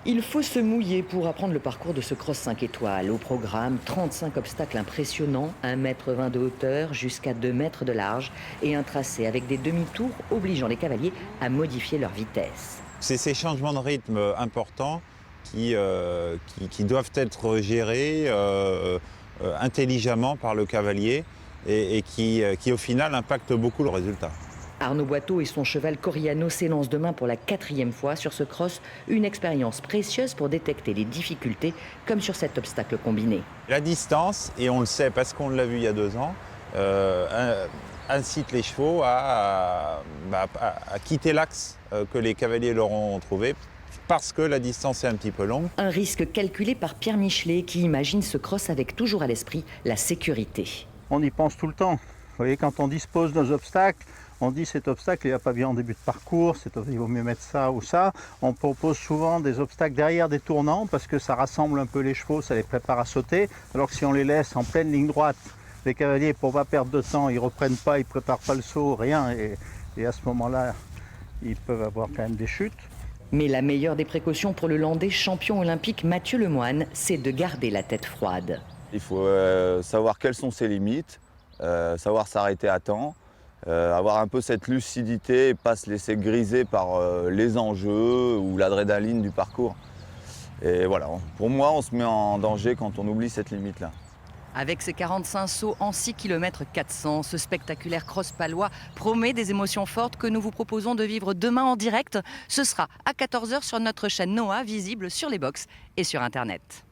Il faut se mouiller pour apprendre le parcours de ce cross 5 étoiles. Au programme, 35 obstacles impressionnants, 1,20 m de hauteur jusqu'à 2 mètres de large et un tracé avec des demi-tours obligeant les cavaliers à modifier leur vitesse. C'est ces changements de rythme importants qui doivent être gérés intelligemment par le cavalier et qui au final impactent beaucoup le résultat. Arnaud Boiteau et son cheval Coriano s'élancent demain pour la 4e fois sur ce cross, une expérience précieuse pour détecter les difficultés comme sur cet obstacle combiné. La distance, et on le sait parce qu'on l'a vu il y a 2 ans, incite les chevaux à quitter l'axe que les cavaliers leur ont trouvé parce que la distance est un petit peu longue. Un risque calculé par Pierre Michelet qui imagine ce cross avec toujours à l'esprit la sécurité. On y pense tout le temps. Vous voyez, quand on dispose nos obstacles, on dit cet obstacle il va pas bien en début de parcours, il vaut mieux mettre ça ou ça. On propose souvent des obstacles derrière des tournants parce que ça rassemble un peu les chevaux, ça les prépare à sauter. Alors que si on les laisse en pleine ligne droite, les cavaliers, pour pas perdre de temps, ils reprennent pas, ils préparent pas le saut, rien. Et à ce moment-là, ils peuvent avoir quand même des chutes. Mais la meilleure des précautions pour le Landais champion olympique Mathieu Lemoine, c'est de garder la tête froide. Il faut savoir quelles sont ses limites, savoir s'arrêter à temps, avoir un peu cette lucidité et pas se laisser griser par les enjeux ou l'adrénaline du parcours. Et voilà, pour moi, on se met en danger quand on oublie cette limite-là. Avec ses 45 sauts en 6 km 400, ce spectaculaire cross palois promet des émotions fortes que nous vous proposons de vivre demain en direct. Ce sera à 14 h sur notre chaîne Noah, visible sur les box et sur Internet.